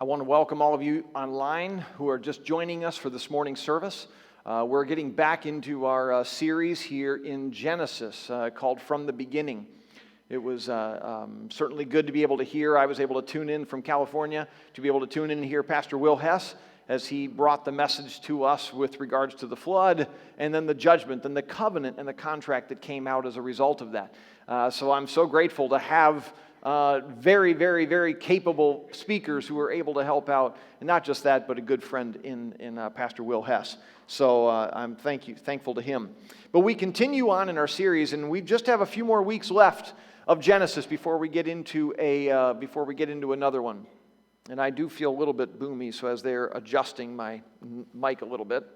I want to welcome all of you online who are just joining us for this morning's service. We're getting back into our series here in Genesis called From the Beginning. It was certainly good to be able to hear. I was able to tune in from California to be able to tune in and hear Pastor Will Hess as he brought the message to us with regards to the flood and then the judgment and the covenant and the contract that came out as a result of that. So I'm so grateful to have very, very, very capable speakers who are able to help out, and not just that, but a good friend in Pastor Will Hess. So I'm thankful to him. But we continue on in our series, and we just have a few more weeks left of Genesis before we get into another one. And I do feel a little bit boomy, so as they're adjusting my mic a little bit,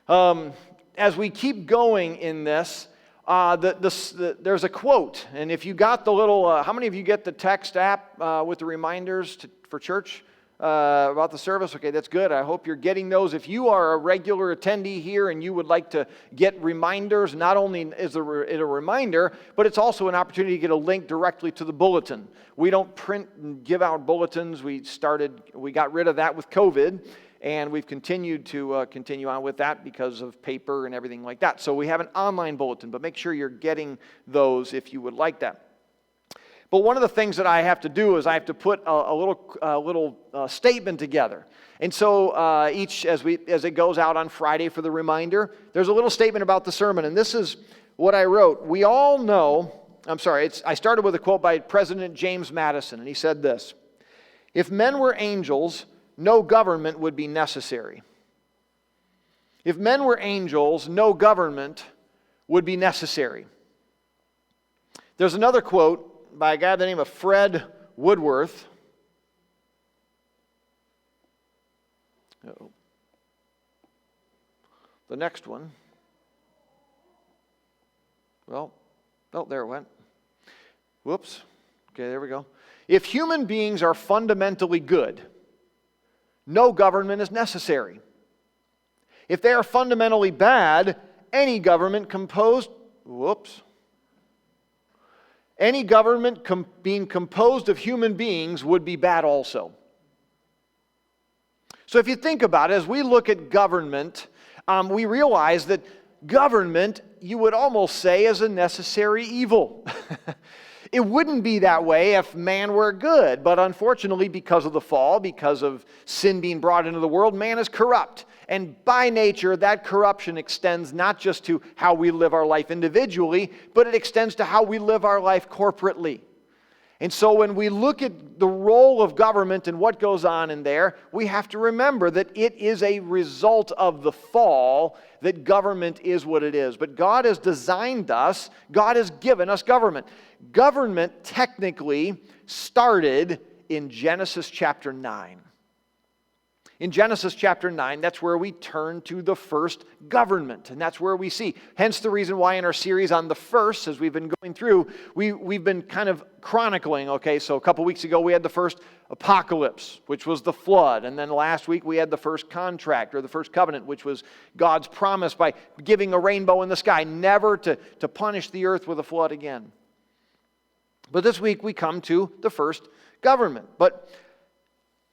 as we keep going in this. There's a quote, and if you got the little, how many of you get the text app with the reminders for church about the service? Okay, that's good. I hope you're getting those. If you are a regular attendee here and you would like to get reminders, not only is it a reminder, but it's also an opportunity to get a link directly to the bulletin. We don't print and give out bulletins. We got rid of that with COVID. And we've continued to continue on with that because of paper and everything like that. So we have an online bulletin, but make sure you're getting those if you would like that. But one of the things that I have to do is I have to put a little statement together. And so as it goes out on Friday for the reminder, there's a little statement about the sermon. And this is what I wrote. We all know, I started with a quote by President James Madison, and he said this: "If men were angels, no government would be necessary." If men were angels, no government would be necessary. There's another quote by a guy by the name of Fred Woodworth. The next one. There it went. Whoops. Okay, there we go. If human beings are fundamentally good, no government is necessary. If they are fundamentally bad, any government being composed of human beings would be bad also. So if you think about it, as we look at government, we realize that government, you would almost say, is a necessary evil. It wouldn't be that way if man were good, but unfortunately, because of the fall, because of sin being brought into the world, man is corrupt. And by nature, that corruption extends not just to how we live our life individually, but it extends to how we live our life corporately. And so when we look at the role of government and what goes on in there, we have to remember that it is a result of the fall that government is what it is. But God has designed us, God has given us government. Government technically started in Genesis chapter 9. In Genesis chapter 9, that's where we turn to the first government, and that's where we see. Hence the reason why in our series on the first, as we've been going through, we've been kind of chronicling, okay? So a couple weeks ago we had the first apocalypse, which was the flood, and then last week we had the first contract, or the first covenant, which was God's promise by giving a rainbow in the sky, never to punish the earth with a flood again. But this week we come to the first government. But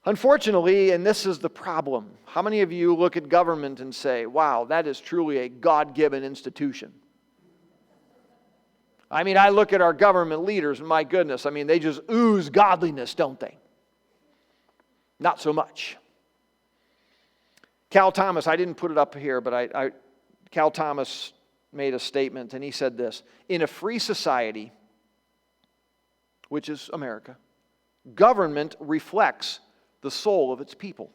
unfortunately, and this is the problem, how many of you look at government and say, wow, that is truly a God-given institution? I mean, I look at our government leaders, and my goodness, they just ooze godliness, don't they? Not so much. Cal Thomas, I didn't put it up here, but Cal Thomas made a statement, and he said this: in a free society, which is America, government reflects the soul of its people.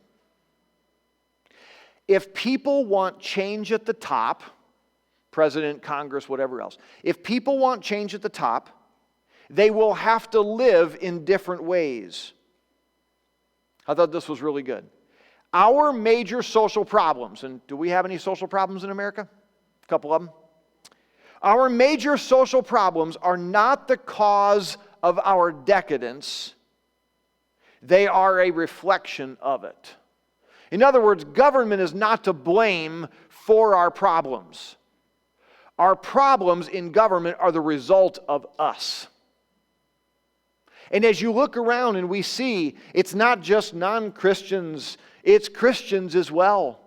If people want change at the top, president, Congress, whatever else, if people want change at the top, they will have to live in different ways. I thought this was really good. Our major social problems, and do we have any social problems in America? A couple of them. Our major social problems are not the cause of our decadence. They are a reflection of it. In other words, government is not to blame for our problems. Our problems in government are the result of us. And as you look around and we see, it's not just non-Christians, it's Christians as well.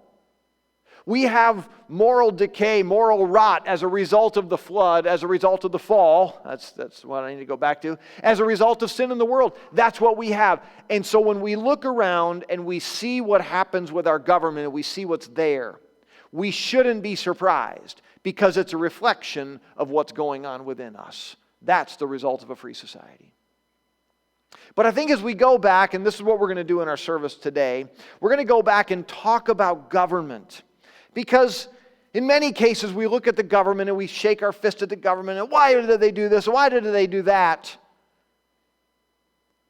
We have moral decay, moral rot as a result of the flood, as a result of the fall. That's what I need to go back to. As a result of sin in the world. That's what we have. And so when we look around and we see what happens with our government and we see what's there, we shouldn't be surprised because it's a reflection of what's going on within us. That's the result of a free society. But I think as we go back, and this is what we're going to do in our service today, we're going to go back and talk about government. Because in many cases we look at the government and we shake our fist at the government and why did they do this? Why did they do that?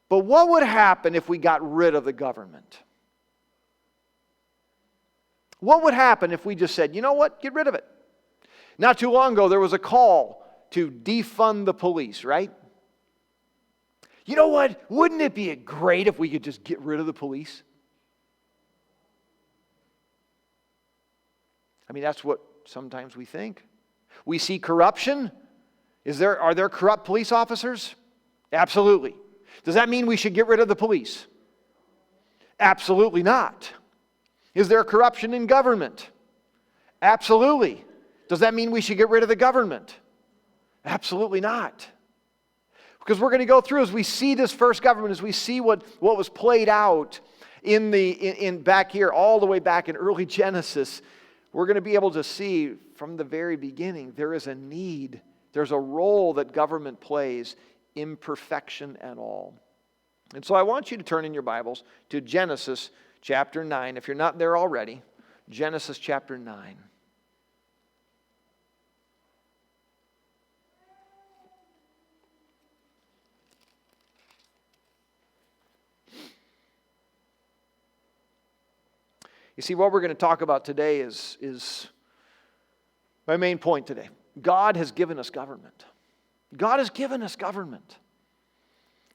But what would happen if we got rid of the government? What would happen if we just said, you know what, get rid of it? Not too long ago there was a call to defund the police, right? You know what, wouldn't it be great if we could just get rid of the police? I mean, that's what sometimes we think. We see corruption. Are there corrupt police officers? Absolutely. Does that mean we should get rid of the police? Absolutely not. Is there corruption in government? Absolutely. Does that mean we should get rid of the government? Absolutely not. Because we're going to go through as we see this first government, as we see what was played out in back here, all the way back in early Genesis, we're going to be able to see from the very beginning there is a need, there's a role that government plays, imperfection and all. And so I want you to turn in your Bibles to Genesis chapter 9. If you're not there already, Genesis chapter 9. You see, what we're going to talk about today is my main point today. God has given us government. God has given us government.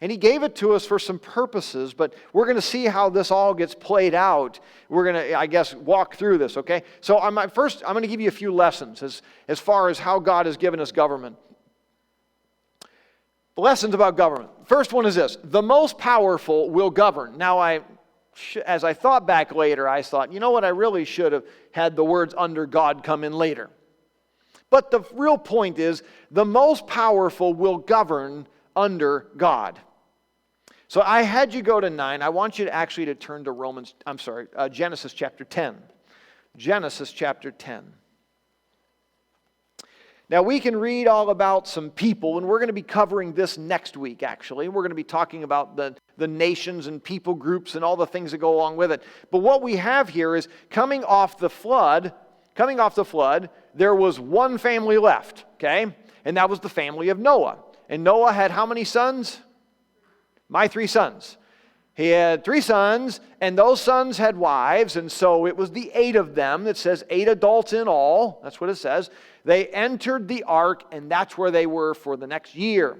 And He gave it to us for some purposes, but we're going to see how this all gets played out. We're going to, I guess, walk through this, okay? So I'm going to give you a few lessons as far as how God has given us government. The lessons about government. First one is this: the most powerful will govern. Now, as I thought back later, I thought, you know what, I really should have had the words under God come in later. But the real point is, the most powerful will govern under God. So I had you go to 9. I want you to actually to turn to Genesis chapter 10. Genesis chapter 10. Now we can read all about some people, and we're going to be covering this next week actually. We're going to be talking about the nations and people groups and all the things that go along with it. But what we have here is coming off the flood, there was one family left, okay? And that was the family of Noah. And Noah had how many sons? My 3 sons. He had 3 sons, and those sons had wives, and so it was the 8 of them. It says 8 adults in all. That's what it says. They entered the ark, and that's where they were for the next year.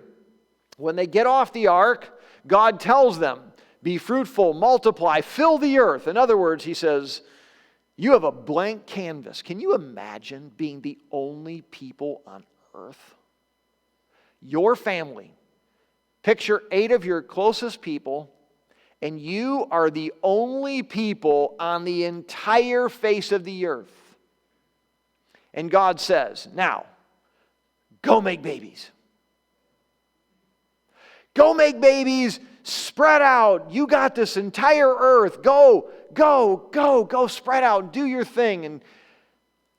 When they get off the ark, God tells them, be fruitful, multiply, fill the earth. In other words, He says, you have a blank canvas. Can you imagine being the only people on earth? Your family. Picture 8 of your closest people, and you are the only people on the entire face of the earth. And God says, now, go make babies. Go make babies, spread out. You got this entire earth. Go, spread out, do your thing. And,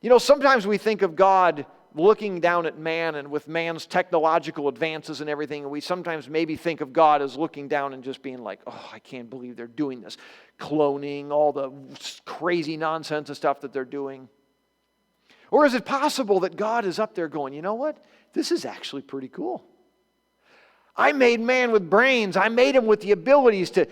you know, sometimes we think of God looking down at man and with man's technological advances and everything, and we sometimes maybe think of God as looking down and just being like, oh, I can't believe they're doing this. Cloning, all the crazy nonsense and stuff that they're doing. Or is it possible that God is up there going, you know what? This is actually pretty cool. I made man with brains. I made him with the abilities to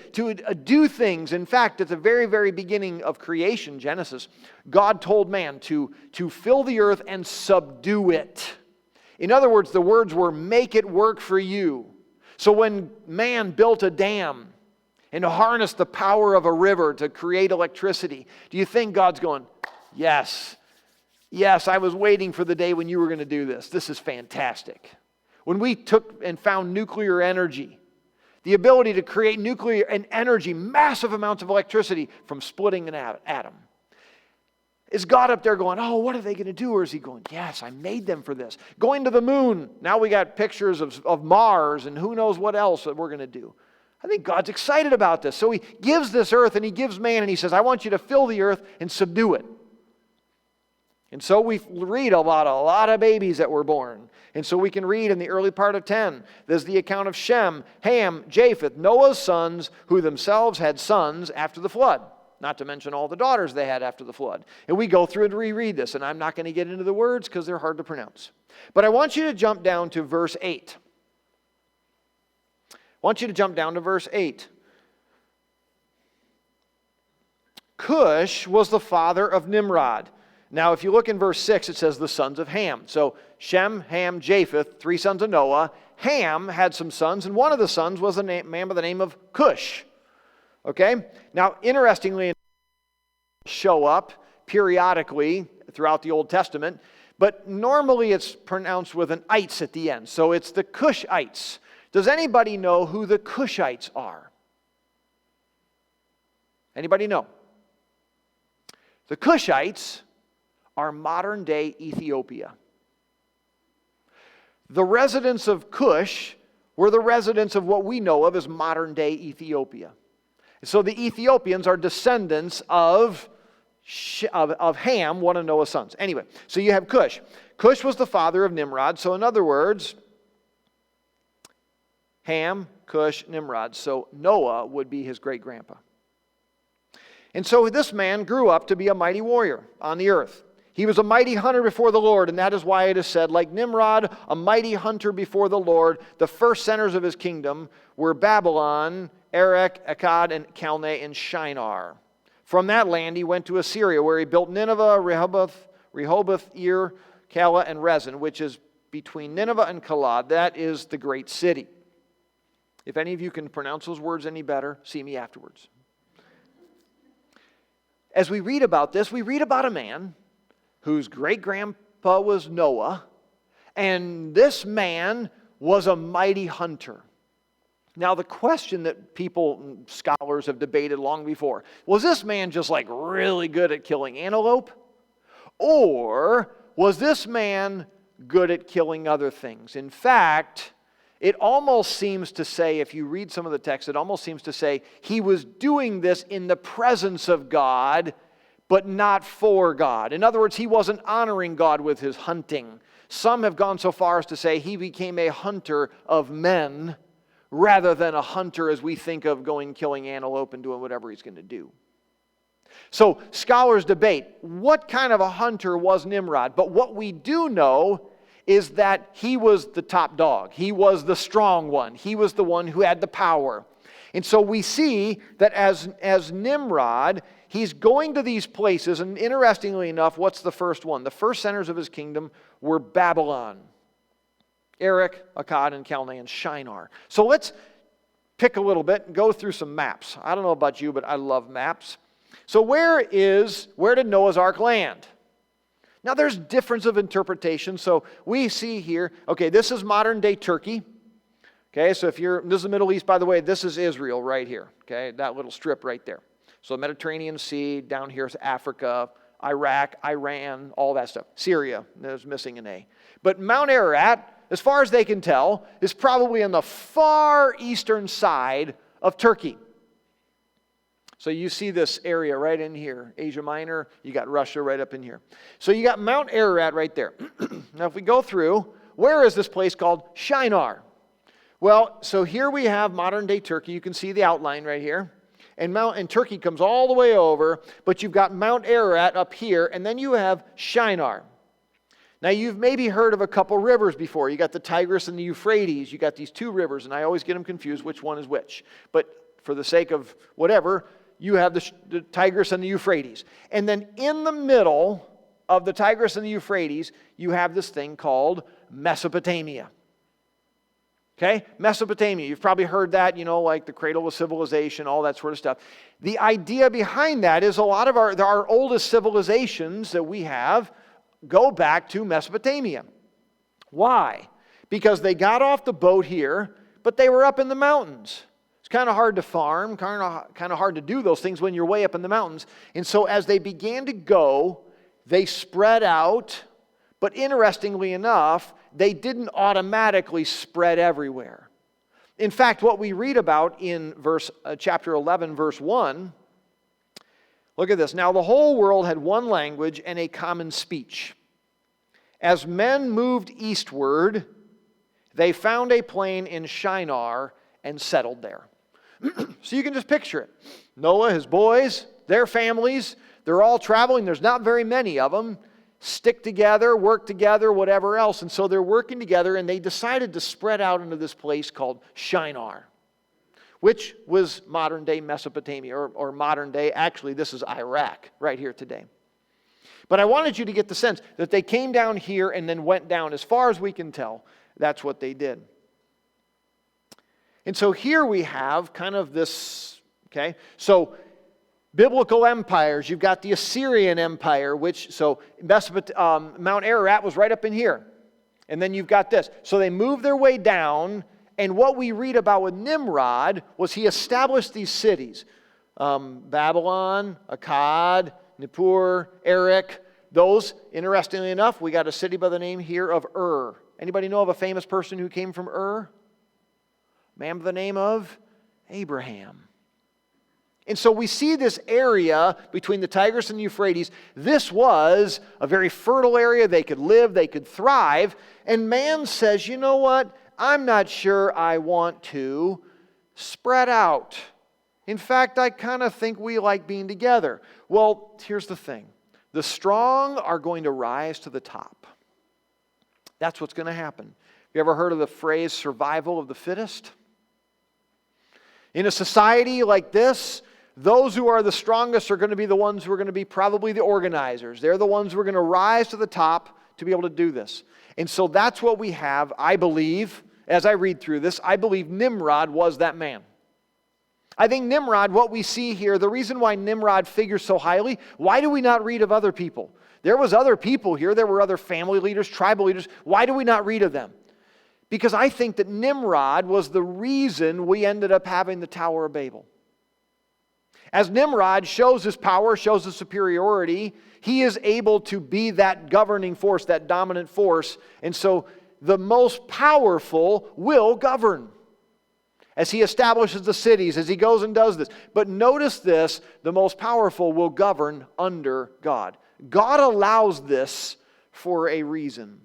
do things. In fact, at the very, very beginning of creation, Genesis, God told man to fill the earth and subdue it. In other words, the words were, make it work for you. So when man built a dam and harnessed the power of a river to create electricity, do you think God's going, yes, I was waiting for the day when you were going to do this. This is fantastic. When we took and found nuclear energy, The ability to create nuclear and energy, massive amounts of electricity from splitting an atom. Is God up there going, oh, what are they going to do? Or is he going, yes, I made them for this. Going to the moon. Now we got pictures of Mars and who knows what else that we're going to do. I think God's excited about this. So he gives this earth and he gives man and he says, I want you to fill the earth and subdue it. And so we read about a lot of babies that were born. And so we can read in the early part of 10, there's the account of Shem, Ham, Japheth, Noah's sons, who themselves had sons after the flood. Not to mention all the daughters they had after the flood. And we go through and reread this, and I'm not going to get into the words because they're hard to pronounce. But I want you to jump down to verse 8. I want you to jump down to verse 8. Cush was the father of Nimrod. Now, if you look in verse 6, it says the sons of Ham. So Shem, Ham, Japheth, 3 sons of Noah. Ham had some sons, and one of the sons was a man by the name of Cush. Okay? Now, interestingly, show up periodically throughout the Old Testament, but normally it's pronounced with an ites at the end. So it's the Cushites. Does anybody know who the Cushites are? Anybody know? The Cushites are modern-day Ethiopia. The residents of Cush were the residents of what we know of as modern-day Ethiopia. So the Ethiopians are descendants of Ham, one of Noah's sons. Anyway, so you have Cush. Cush was the father of Nimrod. So in other words, Ham, Cush, Nimrod. So Noah would be his great-grandpa. And so this man grew up to be a mighty warrior on the earth. He was a mighty hunter before the Lord, and that is why it is said, like Nimrod, a mighty hunter before the Lord, the first centers of his kingdom were Babylon, Erech, Akkad, and Calneh, and Shinar. From that land he went to Assyria, where he built Nineveh, Rehoboth, Ir, Calah, and Rezin, which is between Nineveh and Calah. That is the great city. If any of you can pronounce those words any better, see me afterwards. As we read about this, we read about a man whose great-grandpa was Noah, and this man was a mighty hunter. Now, the question that scholars have debated long before, was this man just like really good at killing antelope? Or was this man good at killing other things? In fact, it almost seems to say, if you read some of the text, it almost seems to say he was doing this in the presence of God, but not for God. In other words, he wasn't honoring God with his hunting. Some have gone so far as to say he became a hunter of men rather than a hunter as we think of going killing antelope and doing whatever he's going to do. So scholars debate what kind of a hunter was Nimrod. But what we do know is that he was the top dog. He was the strong one. He was the one who had the power. And so we see that as Nimrod, he's going to these places, and interestingly enough, what's the first one? The first centers of his kingdom were Babylon, Erech, Akkad, and Calneh, and Shinar. So let's pick a little bit and go through some maps. I don't know about you, but I love maps. So where did Noah's Ark land? Now there's difference of interpretation. So we see here, okay, this is modern day Turkey. Okay, so this is the Middle East, by the way, this is Israel right here. Okay, that little strip right there. So Mediterranean Sea, down here is Africa, Iraq, Iran, all that stuff. Syria, there's missing an A. But Mount Ararat, as far as they can tell, is probably on the far eastern side of Turkey. So you see this area right in here, Asia Minor, you got Russia right up in here. So you got Mount Ararat right there. Now if we go through, where is this place called Shinar? Well, so here we have modern day Turkey. You can see the outline right here. And Turkey comes all the way over, but you've got Mount Ararat up here, and then you have Shinar. Now, you've maybe heard of a couple rivers before. You got the Tigris and the Euphrates. You got these two rivers, and I always get them confused which one is which. But for the sake of whatever, you have the Tigris and the Euphrates. And then in the middle of the Tigris and the Euphrates, you have this thing called Mesopotamia. Okay, Mesopotamia, you've probably heard that, like the cradle of civilization, all that sort of stuff. The idea behind that is a lot of our oldest civilizations that we have go back to Mesopotamia. Why? Because they got off the boat here, but they were up in the mountains. kind of hard to farm, kind of hard to do those things when you're way up in the mountains. And so as they began to go, they spread out. But interestingly enough, they didn't automatically spread everywhere. In fact, what we read about in chapter 11, verse 1, look at this. Now the whole world had one language and a common speech. As men moved eastward, they found a plain in Shinar and settled there. So you can just picture it. Noah, his boys, their families, they're all traveling. There's not very many of them. Stick together, work together, whatever else. And so they're working together, and they decided to spread out into this place called Shinar, which was modern-day Mesopotamia, or modern-day, actually, this is Iraq, right here today. But I wanted you to get the sense that they came down here and then went down. As far as we can tell, that's what they did. And so here we have kind of this, okay, so biblical empires. You've got the Assyrian Empire, Mount Ararat was right up in here. And then you've got this. So they moved their way down, and what we read about with Nimrod was he established these cities. Babylon, Akkad, Nippur, Erech. Those, interestingly enough, we got a city by the name here of Ur. Anybody know of a famous person who came from Ur? A man by the name of Abraham. And so we see this area between the Tigris and the Euphrates. This was a very fertile area. They could live, they could thrive. And man says, you know what? I'm not sure I want to spread out. In fact, I kind of think we like being together. Well, here's the thing. The strong are going to rise to the top. That's what's going to happen. You ever heard of the phrase survival of the fittest? In a society like this, those who are the strongest are going to be the ones who are going to be probably the organizers. They're the ones who are going to rise to the top to be able to do this. And so that's what we have, I believe, as I read through this, I believe Nimrod was that man. I think Nimrod, what we see here, the reason why Nimrod figures so highly, why do we not read of other people? There was other people here. There were other family leaders, tribal leaders. Why do we not read of them? Because I think that Nimrod was the reason we ended up having the Tower of Babel. As Nimrod shows his power, shows his superiority, he is able to be that governing force, that dominant force. And so the most powerful will govern. As he establishes the cities, as he goes and does this. But notice this, the most powerful will govern under God. God allows this for a reason.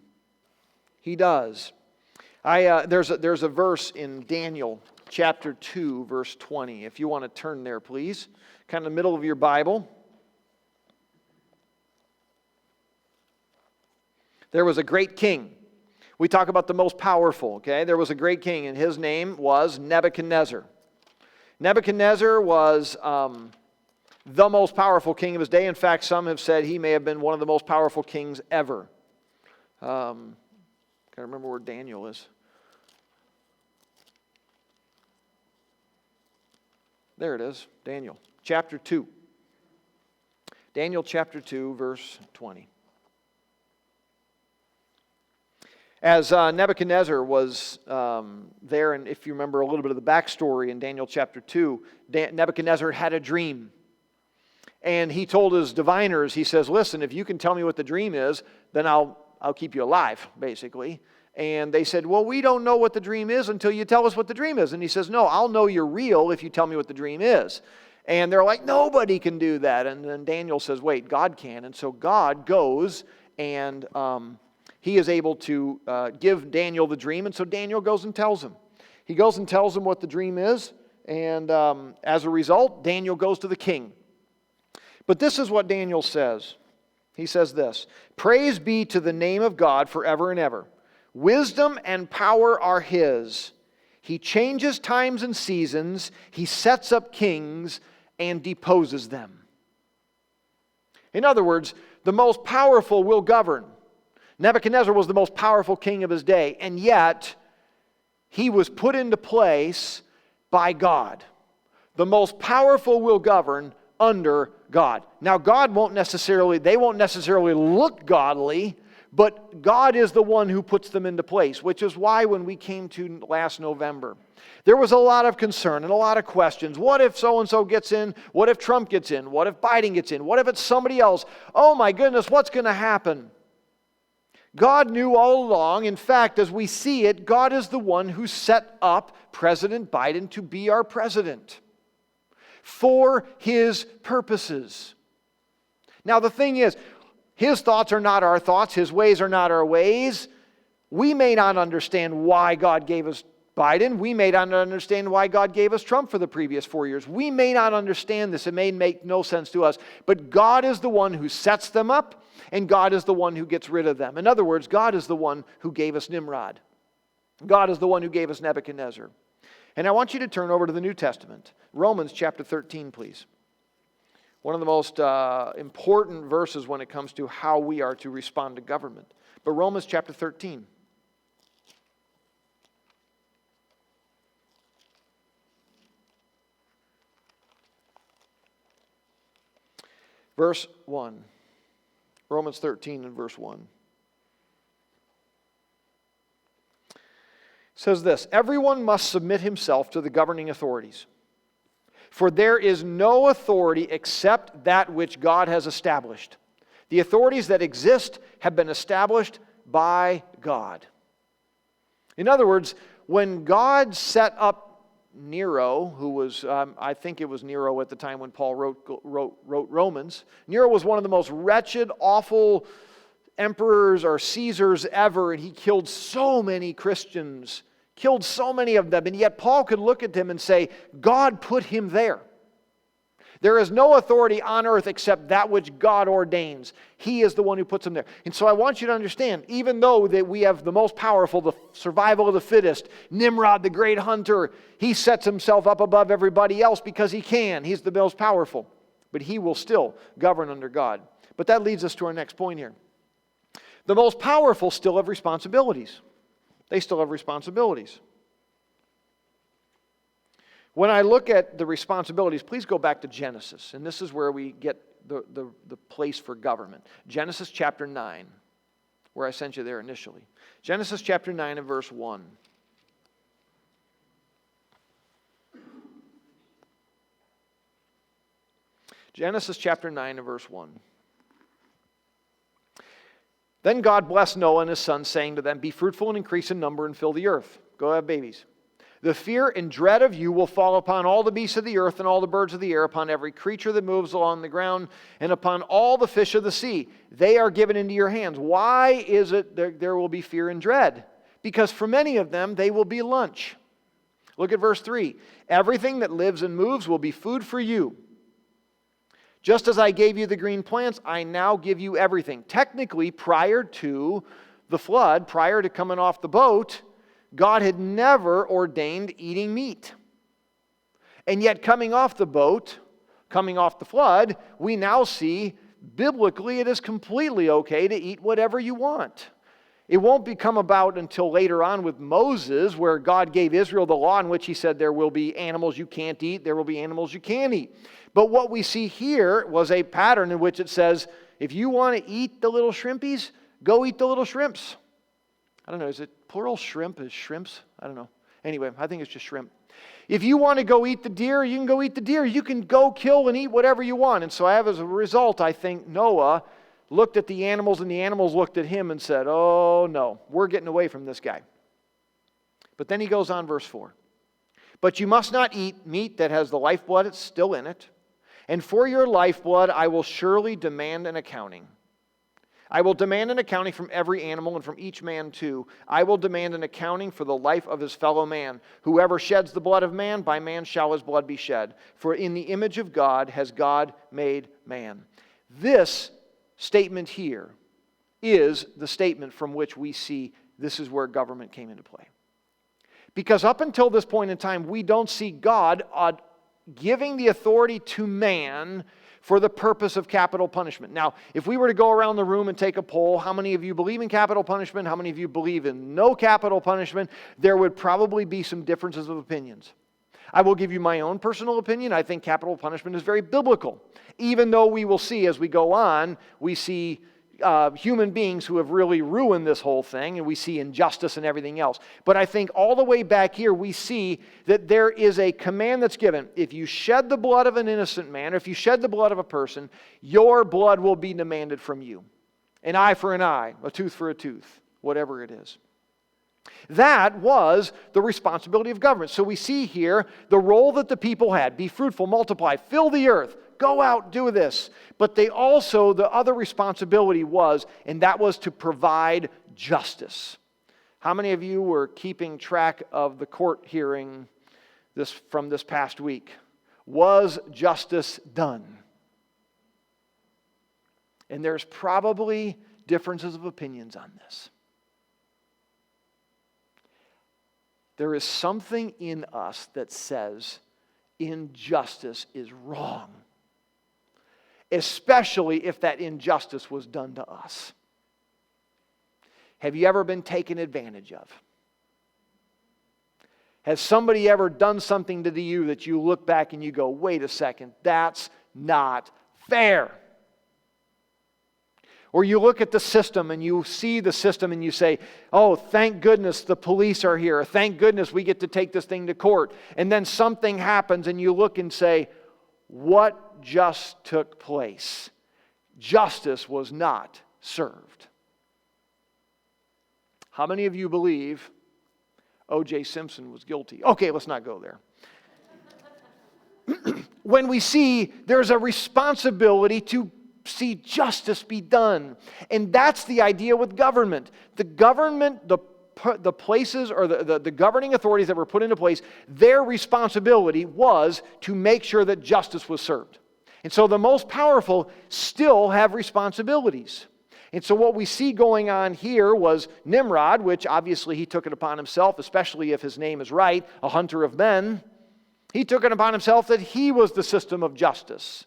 He does. There's a verse in Daniel chapter 2, verse 20. If you want to turn there, please. Kind of the middle of your Bible. There was a great king. We talk about the most powerful, okay? There was a great king, and his name was Nebuchadnezzar. Nebuchadnezzar was the most powerful king of his day. In fact, some have said he may have been one of the most powerful kings ever. Can't remember where Daniel is. There it is, Daniel, chapter 2. Daniel chapter 2, verse 20. As Nebuchadnezzar was there, and if you remember a little bit of the backstory in Daniel chapter 2, Nebuchadnezzar had a dream. And he told his diviners, he says, listen, if you can tell me what the dream is, then I'll keep you alive, basically. And they said, well, we don't know what the dream is until you tell us what the dream is. And he says, no, I'll know you're real if you tell me what the dream is. And they're like, nobody can do that. And then Daniel says, wait, God can. And so God goes and he is able to give Daniel the dream. And so Daniel goes and tells him. He goes and tells him what the dream is. And as a result, Daniel goes to the king. But this is what Daniel says. He says this, praise be to the name of God forever and ever. Wisdom and power are His. He changes times and seasons. He sets up kings and deposes them. In other words, the most powerful will govern. Nebuchadnezzar was the most powerful king of his day, and yet he was put into place by God. The most powerful will govern under God. Now, they won't necessarily look godly, but God is the one who puts them into place, which is why when we came to last November, there was a lot of concern and a lot of questions. What if so-and-so gets in? What if Trump gets in? What if Biden gets in? What if it's somebody else? Oh my goodness, what's going to happen? God knew all along. In fact, as we see it, God is the one who set up President Biden to be our president for His purposes. Now the thing is, His thoughts are not our thoughts. His ways are not our ways. We may not understand why God gave us Biden. We may not understand why God gave us Trump for the previous 4 years. We may not understand this. It may make no sense to us. But God is the one who sets them up, and God is the one who gets rid of them. In other words, God is the one who gave us Nimrod. God is the one who gave us Nebuchadnezzar. And I want you to turn over to the New Testament. Romans chapter 13, please. One of the most important verses when it comes to how we are to respond to government. But Romans chapter 13. Verse 1. Romans 13 and verse 1. It says this, everyone must submit himself to the governing authorities. For there is no authority except that which God has established. The authorities that exist have been established by God. In other words, when God set up Nero, who was, I think it was Nero at the time when Paul wrote Romans. Nero was one of the most wretched, awful emperors or Caesars ever, and he killed so many Christians, killed so many of them, and yet Paul could look at him and say, God put him there. There is no authority on earth except that which God ordains. He is the one who puts them there. And so I want you to understand, even though that we have the most powerful, the survival of the fittest, Nimrod, the great hunter, he sets himself up above everybody else because he can. He's the most powerful. But he will still govern under God. But that leads us to our next point here. The most powerful still have responsibilities. They still have responsibilities. When I look at the responsibilities, please go back to Genesis. And this is where we get the place for government. Genesis chapter 9, where I sent you there initially. Genesis chapter 9 and verse 1. Genesis chapter 9 and verse 1. Then God blessed Noah and his sons, saying to them, be fruitful and increase in number and fill the earth. Go have babies. The fear and dread of you will fall upon all the beasts of the earth and all the birds of the air, upon every creature that moves along the ground, and upon all the fish of the sea. They are given into your hands. Why is it there will be fear and dread? Because for many of them, they will be lunch. Look at verse 3. Everything that lives and moves will be food for you. Just as I gave you the green plants, I now give you everything. Technically, prior to the flood, prior to coming off the boat, God had never ordained eating meat. And yet coming off the boat, coming off the flood, we now see biblically it is completely okay to eat whatever you want. It won't become about until later on with Moses, where God gave Israel the law in which he said there will be animals you can't eat, there will be animals you can eat. But what we see here was a pattern in which it says, if you want to eat the little shrimpies, go eat the little shrimps. I don't know, is it plural shrimp? Is shrimps? I don't know. Anyway, I think it's just shrimp. If you want to go eat the deer, you can go eat the deer. You can go kill and eat whatever you want. And so as a result, I think Noah looked at the animals and the animals looked at him and said, oh no, we're getting away from this guy. But then he goes on, verse 4. But you must not eat meat that has the lifeblood, it's still in it. And for your lifeblood, I will surely demand an accounting. I will demand an accounting from every animal and from each man too. I will demand an accounting for the life of his fellow man. Whoever sheds the blood of man, by man shall his blood be shed. For in the image of God has God made man. This statement here is the statement from which we see this is where government came into play. Because up until this point in time, we don't see God giving the authority to man for the purpose of capital punishment. Now, if we were to go around the room and take a poll, how many of you believe in capital punishment? How many of you believe in no capital punishment? There would probably be some differences of opinions. I will give you my own personal opinion. I think capital punishment is very biblical. Even though we will see as we go on, we see human beings who have really ruined this whole thing, and we see injustice and everything else. But I think all the way back here we see that there is a command that's given. If you shed the blood of an innocent man, or if you shed the blood of a person, your blood will be demanded from you. An eye for an eye, a tooth for a tooth, whatever it is. That was the responsibility of government. So we see here the role that the people had. Be fruitful, multiply, fill the earth. Go out, do this. But they also, the other responsibility was, and that was to provide justice. How many of you were keeping track of the court hearing from this past week? Was justice done? And there's probably differences of opinions on this. There is something in us that says injustice is wrong, especially if that injustice was done to us. Have you ever been taken advantage of? Has somebody ever done something to you that you look back and you go, wait a second, that's not fair? Or you look at the system and you see the system and you say, oh, thank goodness the police are here. Thank goodness we get to take this thing to court. And then something happens and you look and say, what just took place? Justice was not served. How many of you believe O.J. Simpson was guilty? Okay, let's not go there. When we see there's a responsibility to see justice be done. And that's the idea with government. The government, the places or the governing authorities that were put into place, their responsibility was to make sure that justice was served. And so the most powerful still have responsibilities. And so what we see going on here was Nimrod, which obviously he took it upon himself, especially if his name is right, a hunter of men. He took it upon himself that he was the system of justice.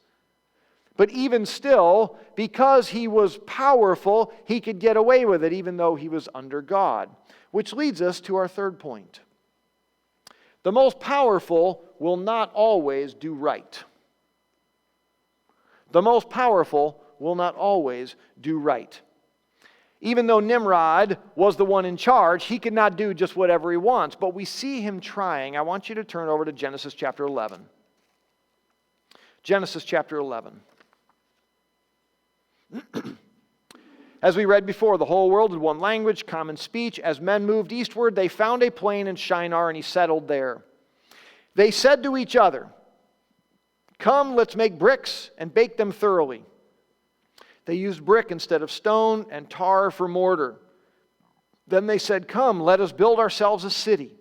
But even still, because he was powerful, he could get away with it even though he was under God. Which leads us to our third point. The most powerful will not always do right. The most powerful will not always do right. Even though Nimrod was the one in charge, he could not do just whatever he wants. But we see him trying. I want you to turn over to Genesis chapter 11. Genesis chapter 11. As we read before, the whole world had one language, common speech. As men moved eastward, they found a plain in Shinar, and he settled there. They said to each other, come, let's make bricks and bake them thoroughly. They used brick instead of stone and tar for mortar. Then they said, come, let us build ourselves a city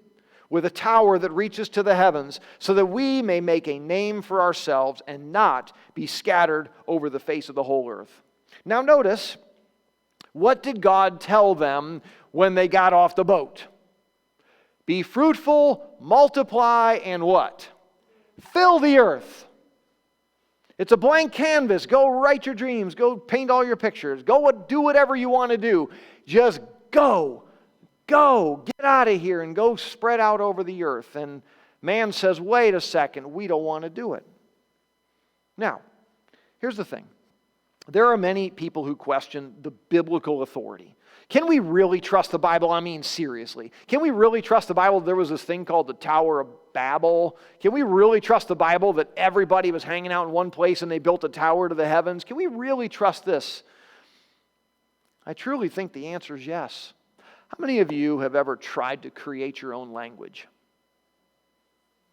with a tower that reaches to the heavens, so that we may make a name for ourselves and not be scattered over the face of the whole earth. Now notice, what did God tell them when they got off the boat? Be fruitful, multiply, and what? Fill the earth. It's a blank canvas. Go write your dreams. Go paint all your pictures. Go do whatever you want to do. Just go. Go. Get out of here and go spread out over the earth. And man says, wait a second, we don't want to do it. Now, here's the thing. There are many people who question the biblical authority. Can we really trust the Bible? I mean, seriously. Can we really trust the Bible? There was this thing called the Tower of Babel. Can we really trust the Bible that everybody was hanging out in one place and they built a tower to the heavens? Can we really trust this? I truly think the answer is yes. How many of you have ever tried to create your own language?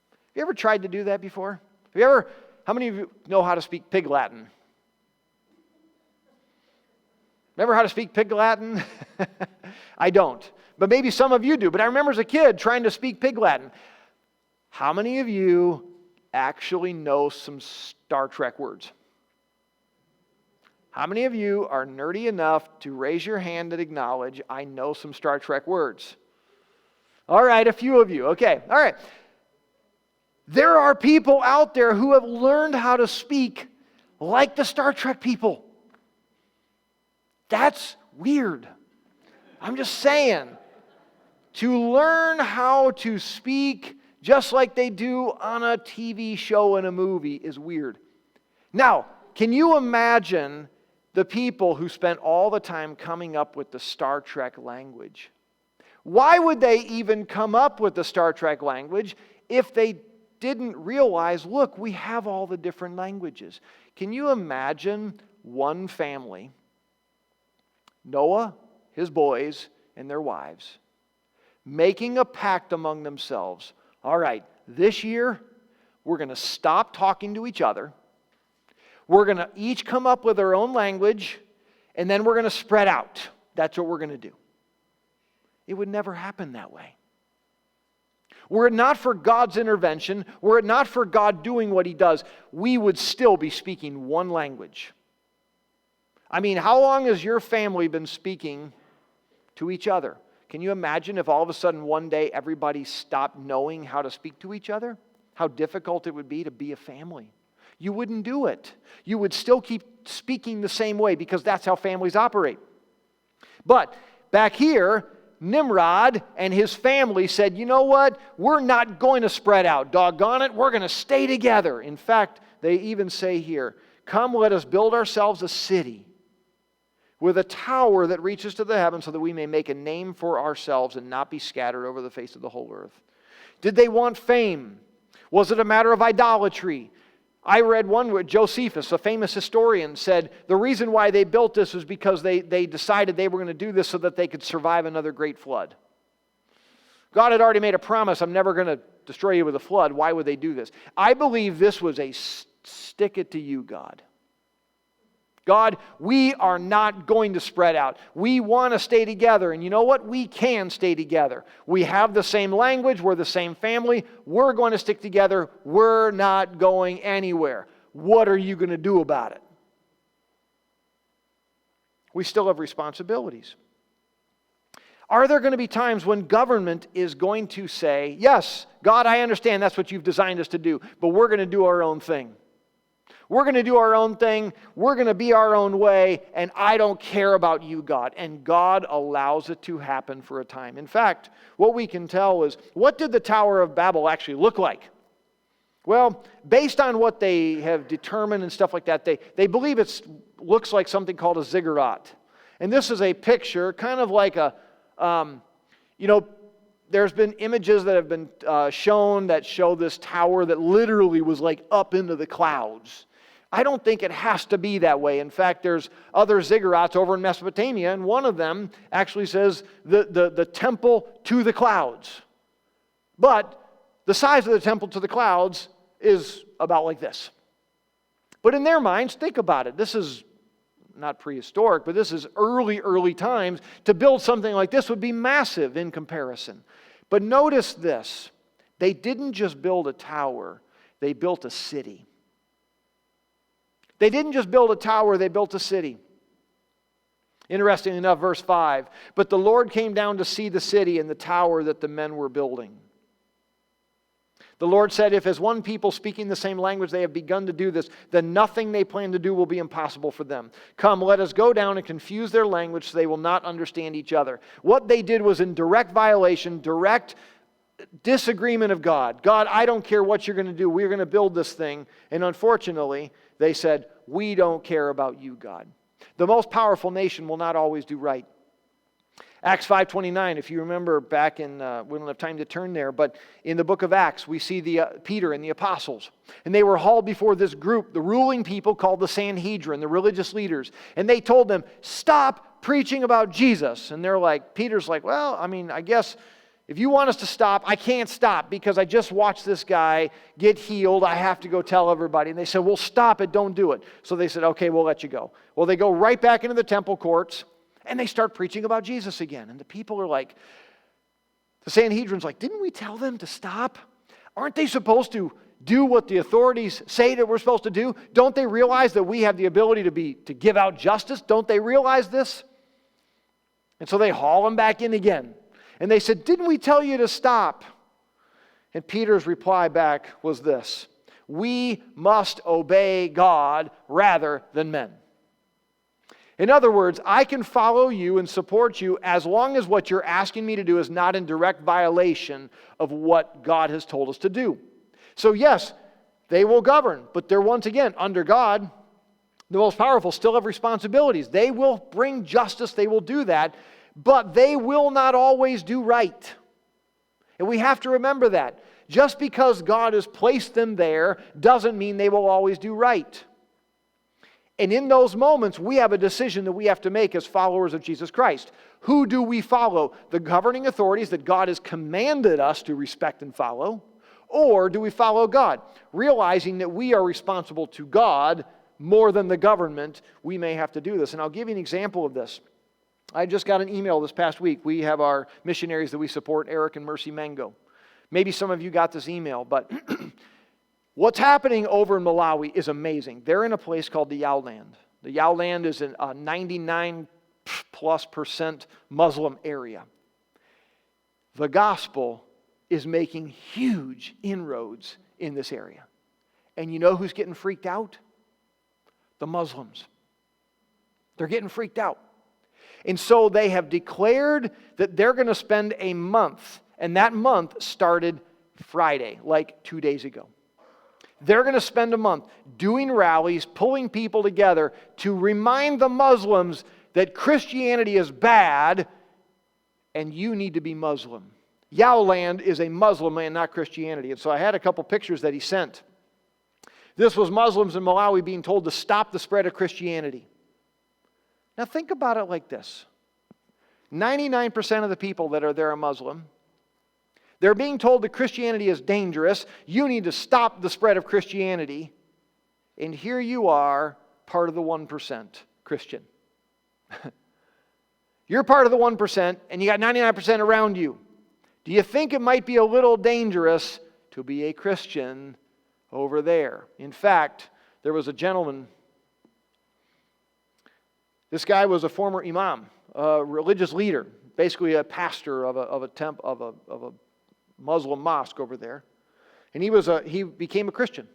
Have you ever tried to do that before? How many of you know how to speak Pig Latin? Remember how to speak Pig Latin? I don't. But maybe some of you do. But I remember as a kid trying to speak Pig Latin. How many of you actually know some Star Trek words? How many of you are nerdy enough to raise your hand and acknowledge, I know some Star Trek words? All right, a few of you. Okay, all right. There are people out there who have learned how to speak like the Star Trek people. That's weird. I'm just saying. To learn how to speak just like they do on a TV show and a movie is weird. Now, can you imagine the people who spent all the time coming up with the Star Trek language. Why would they even come up with the Star Trek language if they didn't realize, look, we have all the different languages? Can you imagine one family, Noah, his boys, and their wives, making a pact among themselves? All right, this year, we're going to stop talking to each other. We're going to each come up with our own language, and then we're going to spread out. That's what we're going to do. It would never happen that way. Were it not for God's intervention, were it not for God doing what He does, we would still be speaking one language. I mean, how long has your family been speaking to each other? Can you imagine if all of a sudden one day everybody stopped knowing how to speak to each other? How difficult it would be to be a family. You wouldn't do it. You would still keep speaking the same way because that's how families operate. But back here, Nimrod and his family said, you know what? We're not going to spread out. Doggone it, we're going to stay together. In fact, they even say here, come, let us build ourselves a city with a tower that reaches to the heavens so that we may make a name for ourselves and not be scattered over the face of the whole earth. Did they want fame? Was it a matter of idolatry? I read one where Josephus, a famous historian, said the reason why they built this was because they decided they were going to do this so that they could survive another great flood. God had already made a promise, I'm never going to destroy you with a flood. Why would they do this? I believe this was a stick it to you, God. God, we are not going to spread out. We want to stay together. And you know what? We can stay together. We have the same language. We're the same family. We're going to stick together. We're not going anywhere. What are you going to do about it? We still have responsibilities. Are there going to be times when government is going to say, yes, God, I understand that's what you've designed us to do, but we're going to do our own thing. We're going to do our own thing. We're going to be our own way, and I don't care about you, God. And God allows it to happen for a time. In fact, what we can tell is, what did the Tower of Babel actually look like? Well, based on what they have determined and stuff like that, they believe it looks like something called a ziggurat. And this is a picture, kind of like a, there's been images that have been shown that show this tower that literally was like up into the clouds. I don't think it has to be that way. In fact, there's other ziggurats over in Mesopotamia, and one of them actually says the temple to the clouds. But the size of the temple to the clouds is about like this. But in their minds, think about it. This is not prehistoric, but this is early times. To build something like this would be massive in comparison. But notice this. They didn't just build a tower, they built a city. They didn't just build a tower, they built a city. Interesting enough, verse 5, but the Lord came down to see the city and the tower that the men were building. The Lord said, if as one people speaking the same language they have begun to do this, then nothing they plan to do will be impossible for them. Come, let us go down and confuse their language so they will not understand each other. What they did was in direct violation, direct disagreement of God. God, I don't care what you're going to do. We're going to build this thing. And unfortunately, they said, we don't care about you, God. The most powerful nation will not always do right. Acts 5:29, if you remember back in, we don't have time to turn there, but in the book of Acts, we see Peter and the apostles. And they were hauled before this group, the ruling people called the Sanhedrin, the religious leaders. And they told them, stop preaching about Jesus. And they're like, Peter's like, well, I guess if you want us to stop, I can't stop because I just watched this guy get healed. I have to go tell everybody. And they said, well, stop it. Don't do it. So they said, okay, we'll let you go. Well, they go right back into the temple courts and they start preaching about Jesus again. And the people are like, the Sanhedrin's like, didn't we tell them to stop? Aren't they supposed to do what the authorities say that we're supposed to do? Don't they realize that we have the ability to give out justice? Don't they realize this? And so they haul them back in again. And they said, didn't we tell you to stop? And Peter's reply back was this: we must obey God rather than men. In other words, I can follow you and support you as long as what you're asking me to do is not in direct violation of what God has told us to do. So yes, they will govern, but they're once again under God. The most powerful still have responsibilities. They will bring justice, they will do that, but they will not always do right. And we have to remember that. Just because God has placed them there doesn't mean they will always do right. And in those moments, we have a decision that we have to make as followers of Jesus Christ. Who do we follow? The governing authorities that God has commanded us to respect and follow? Or do we follow God? Realizing that we are responsible to God more than the government, we may have to do this. And I'll give you an example of this. I just got an email this past week. We have our missionaries that we support, Eric and Mercy Mango. Maybe some of you got this email, but what's happening over in Malawi is amazing. They're in a place called the Yauland. The Yauland is a 99+% Muslim area. The gospel is making huge inroads in this area. And you know who's getting freaked out? The Muslims. They're getting freaked out. And so they have declared that they're going to spend a month, and that month started Friday, like 2 days ago. They're going to spend a month doing rallies, pulling people together to remind the Muslims that Christianity is bad and you need to be Muslim. Yauland is a Muslim land, not Christianity. And so I had a couple pictures that he sent. This was Muslims in Malawi being told to stop the spread of Christianity. Now think about it like this. 99% of the people that are there are Muslim. They're being told that Christianity is dangerous. You need to stop the spread of Christianity. And here you are, part of the 1% Christian. You're part of the 1%, and you got 99% around you. Do you think it might be a little dangerous to be a Christian over there? In fact, there was a gentleman. This guy was a former imam, a religious leader, basically a pastor of a Muslim mosque over there. And he became a Christian.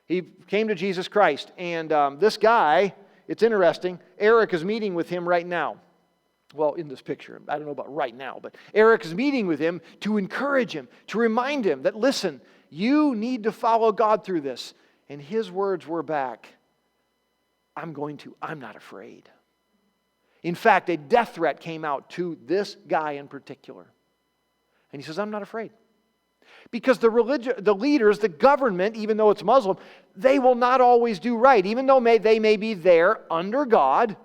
He came to Jesus Christ. And this guy, it's interesting, Eric is meeting with him right now. Well, in this picture, I don't know about right now, but Eric is meeting with him to encourage him, to remind him that, listen, you need to follow God through this. And his words were back, I'm not afraid. In fact, a death threat came out to this guy in particular. And he says, I'm not afraid. Because the leaders, the government, even though it's Muslim, they will not always do right. Even though they may be there under God,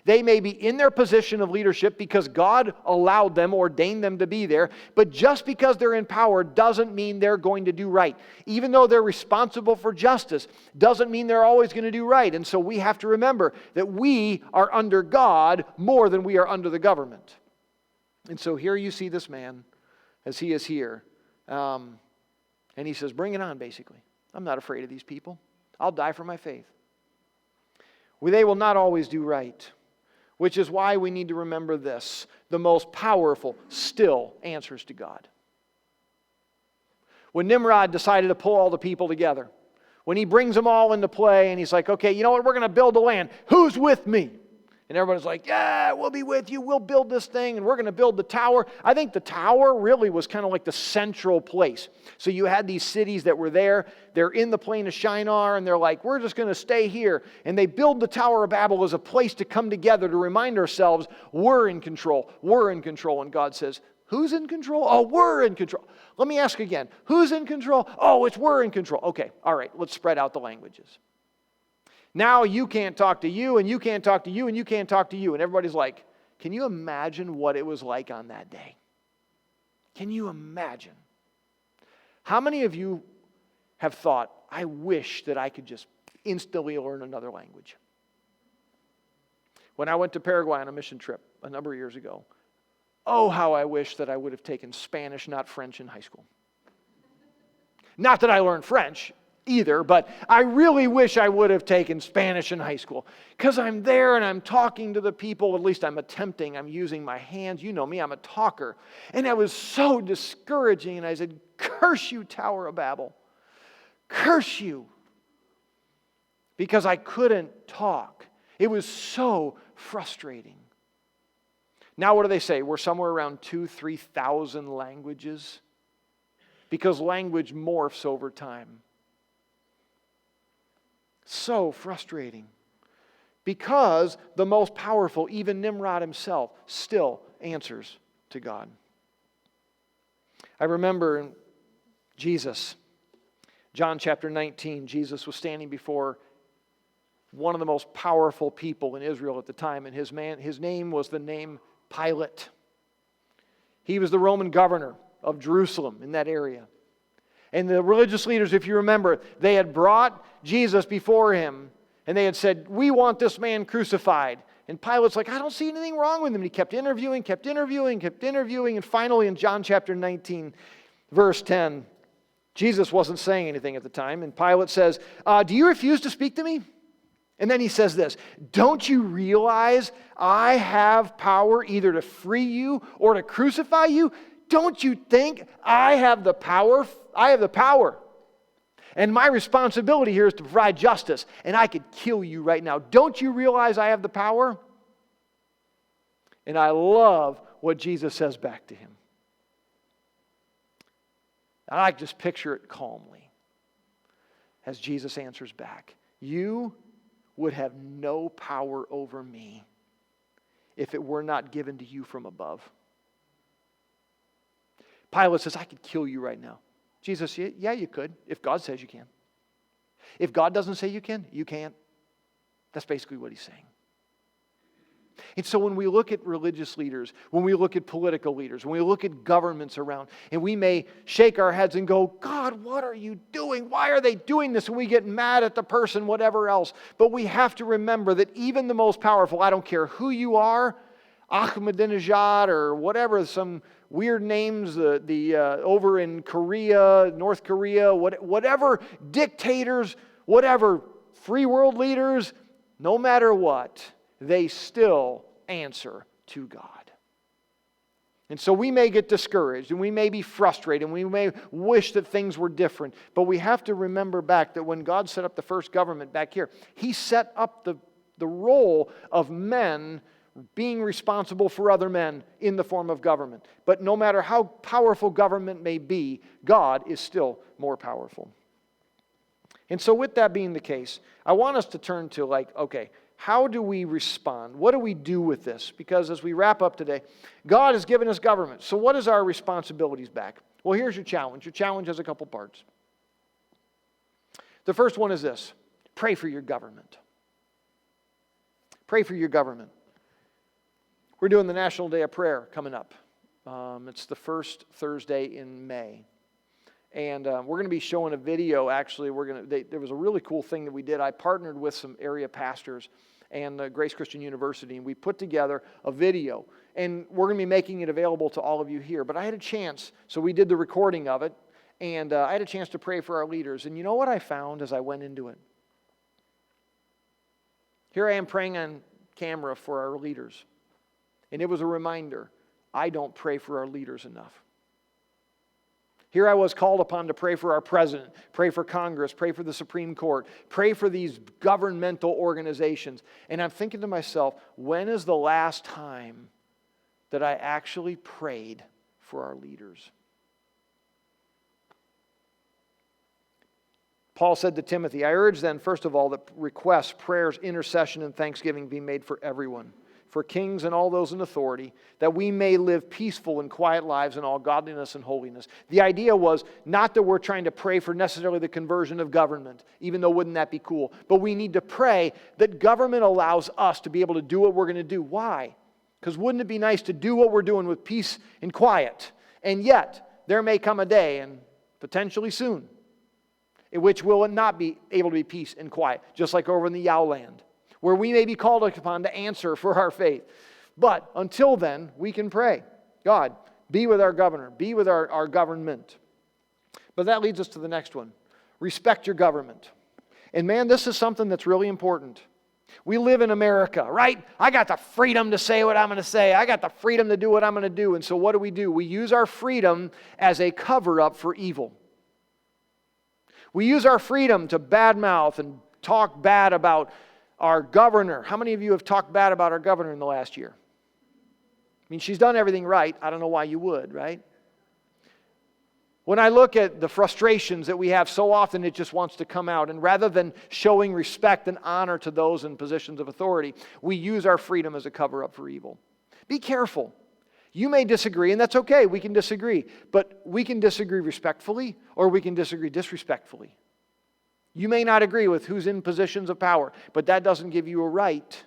they may be in their position of leadership because God allowed them, ordained them to be there. But just because they're in power doesn't mean they're going to do right. Even though they're responsible for justice, doesn't mean they're always going to do right. And so we have to remember that we are under God more than we are under the government. And so here you see this man as he is here. And he says, bring it on, basically. I'm not afraid of these people. I'll die for my faith. They will not always do right. Which is why we need to remember this. The most powerful still answers to God. When Nimrod decided to pull all the people together, when he brings them all into play and he's like, okay, you know what, we're going to build a land. Who's with me? And everybody's like, yeah, we'll be with you. We'll build this thing and we're going to build the tower. I think the tower really was kind of like the central place. So you had these cities that were there. They're in the plain of Shinar and they're like, we're just going to stay here. And they build the Tower of Babel as a place to come together to remind ourselves we're in control. We're in control. And God says, who's in control? Oh, we're in control. Let me ask again. Who's in control? Oh, it's we're in control. Okay, all right, let's spread out the languages. Now you can't talk to you, and you can't talk to you, and you can't talk to you. And everybody's like, can you imagine what it was like on that day? Can you imagine? How many of you have thought, I wish that I could just instantly learn another language? When I went to Paraguay on a mission trip a number of years ago, oh, how I wish that I would have taken Spanish, not French, in high school. Not that I learned French either, but I really wish I would have taken Spanish in high school because I'm there and I'm talking to the people. At least I'm attempting. I'm using my hands. You know me, I'm a talker. And that was so discouraging. And I said, curse you, Tower of Babel. Curse you. Because I couldn't talk. It was so frustrating. Now what do they say? We're somewhere around 2,000-3,000 languages because language morphs over time. So frustrating. because the most powerful, even Nimrod himself, still answers to God. I remember Jesus, John chapter 19, Jesus was standing before one of the most powerful people in Israel at the time, and his name was the name Pilate. He was the Roman governor of Jerusalem in that area. And the religious leaders, if you remember, they had brought Jesus before him, and they had said, "We want this man crucified." And Pilate's like, "I don't see anything wrong with him." And he kept interviewing, and finally in John chapter 19, verse 10, Jesus wasn't saying anything at the time, and Pilate says, "Do you refuse to speak to me?" And then he says this, "Don't you realize I have power either to free you or to crucify you? Don't you think I have the power? I have the power. And my responsibility here is to provide justice, and I could kill you right now. Don't you realize I have the power?" And I love what Jesus says back to him. I just picture it calmly as Jesus answers back, "You would have no power over me if it were not given to you from above." Pilate says, "I could kill you right now." Jesus, "Yeah, you could, if God says you can. If God doesn't say you can, you can't." That's basically what he's saying. And so when we look at religious leaders, when we look at political leaders, when we look at governments around, and we may shake our heads and go, "God, what are you doing? Why are they doing this?" And we get mad at the person, whatever else. But we have to remember that even the most powerful, I don't care who you are, Ahmadinejad or whatever, some weird names over in Korea, North Korea, whatever dictators, whatever free world leaders, no matter what, they still answer to God. And so we may get discouraged, and we may be frustrated, and we may wish that things were different, but we have to remember back that when God set up the first government back here, He set up the role of men being responsible for other men in the form of government. But no matter how powerful government may be, God is still more powerful. And so with that being the case, I want us to turn to okay, how do we respond? What do we do with this? Because as we wrap up today, God has given us government. So what is our responsibilities back? Well, here's your challenge. Your challenge has a couple parts. The first one is this: pray for your government. Pray for your government. We're doing the National Day of Prayer coming up. It's the first Thursday in May. And we're going to be showing a video, actually. There was a really cool thing that we did. I partnered with some area pastors and Grace Christian University, and we put together a video. And we're going to be making it available to all of you here. But I had a chance, so we did the recording of it, and I had a chance to pray for our leaders. And you know what I found as I went into it? Here I am praying on camera for our leaders. And it was a reminder, I don't pray for our leaders enough. Here I was called upon to pray for our president, pray for Congress, pray for the Supreme Court, pray for these governmental organizations. And I'm thinking to myself, when is the last time that I actually prayed for our leaders? Paul said to Timothy, "I urge then, first of all, that requests, prayers, intercession, and thanksgiving be made for everyone, for kings and all those in authority, that we may live peaceful and quiet lives in all godliness and holiness." The idea was not that we're trying to pray for necessarily the conversion of government, even though wouldn't that be cool, but we need to pray that government allows us to be able to do what we're going to do. Why? Because wouldn't it be nice to do what we're doing with peace and quiet? And yet, there may come a day, and potentially soon, in which we'll not be able to be peace and quiet, just like over in the Yao land, where we may be called upon to answer for our faith. But until then, we can pray, God, be with our governor, be with our government. But that leads us to the next one. Respect your government. And man, this is something that's really important. We live in America, right? I got the freedom to say what I'm going to say. I got the freedom to do what I'm going to do. And so what do? We use our freedom as a cover-up for evil. We use our freedom to badmouth and talk bad about our governor. How many of you have talked bad about our governor in the last year? I mean, she's done everything right. I don't know why you would, right? When I look at the frustrations that we have, so often it just wants to come out. And rather than showing respect and honor to those in positions of authority, we use our freedom as a cover-up for evil. Be careful. You may disagree, and that's okay. We can disagree. But we can disagree respectfully, or we can disagree disrespectfully. You may not agree with who's in positions of power, but that doesn't give you a right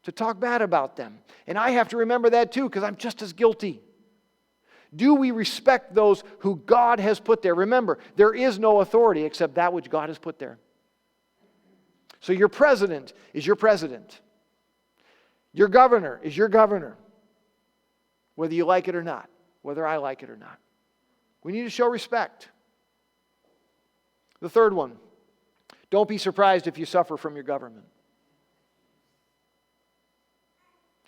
to talk bad about them. And I have to remember that too, because I'm just as guilty. Do we respect those who God has put there? Remember, there is no authority except that which God has put there. So your president is your president. Your governor is your governor. Whether you like it or not. Whether I like it or not. We need to show respect. The third one. Don't be surprised if you suffer from your government.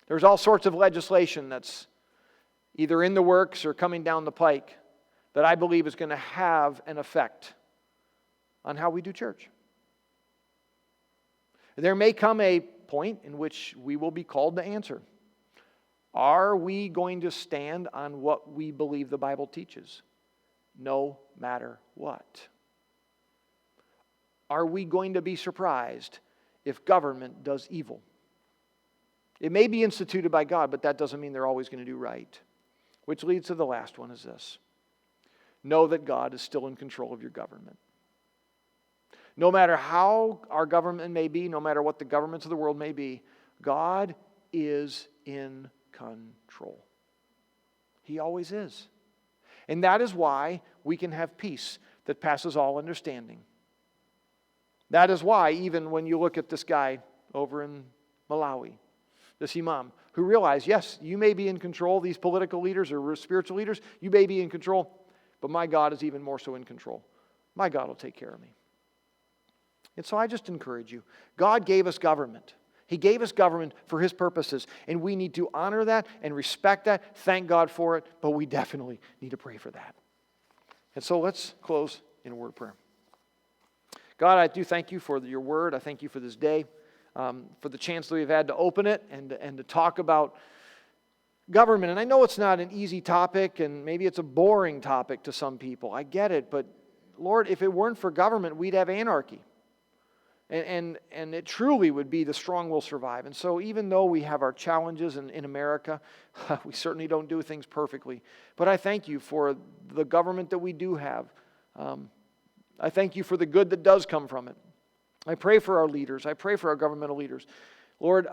There's all sorts of legislation that's either in the works or coming down the pike that I believe is going to have an effect on how we do church. There may come a point in which we will be called to answer. Are we going to stand on what we believe the Bible teaches, no matter what? Are we going to be surprised if government does evil? It may be instituted by God, but that doesn't mean they're always going to do right. Which leads to the last one is this. Know that God is still in control of your government. No matter how our government may be, no matter what the governments of the world may be, God is in control. He always is. And that is why we can have peace that passes all understanding. That is why even when you look at this guy over in Malawi, this imam, who realized, yes, you may be in control, these political leaders or spiritual leaders, you may be in control, but my God is even more so in control. My God will take care of me. And so I just encourage you. God gave us government. He gave us government for His purposes, and we need to honor that and respect that, thank God for it, but we definitely need to pray for that. And so let's close in a word of prayer. God, I do thank you for your word. I thank you for this day. For the chance that we've had to open it and to talk about government. And I know it's not an easy topic, and maybe it's a boring topic to some people. I get it, but Lord, if it weren't for government, we'd have anarchy. And it truly would be the strong will survive. And so even though we have our challenges in America, we certainly don't do things perfectly. But I thank you for the government that we do have. I thank you for the good that does come from it. I pray for our leaders. I pray for our governmental leaders. Lord,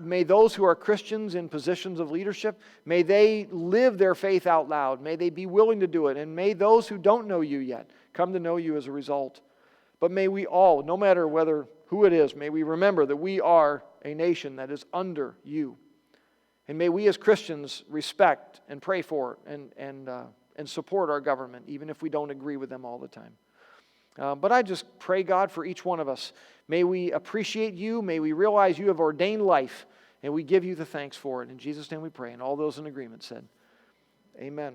may those who are Christians in positions of leadership, may they live their faith out loud. May they be willing to do it. And may those who don't know you yet come to know you as a result. But may we all, no matter who it is, may we remember that we are a nation that is under you. And may we as Christians respect and pray for and support our government, even if we don't agree with them all the time. But I just pray, God, for each one of us. May we appreciate you. May we realize you have ordained life. And we give you the thanks for it. In Jesus' name we pray. And all those in agreement said, amen.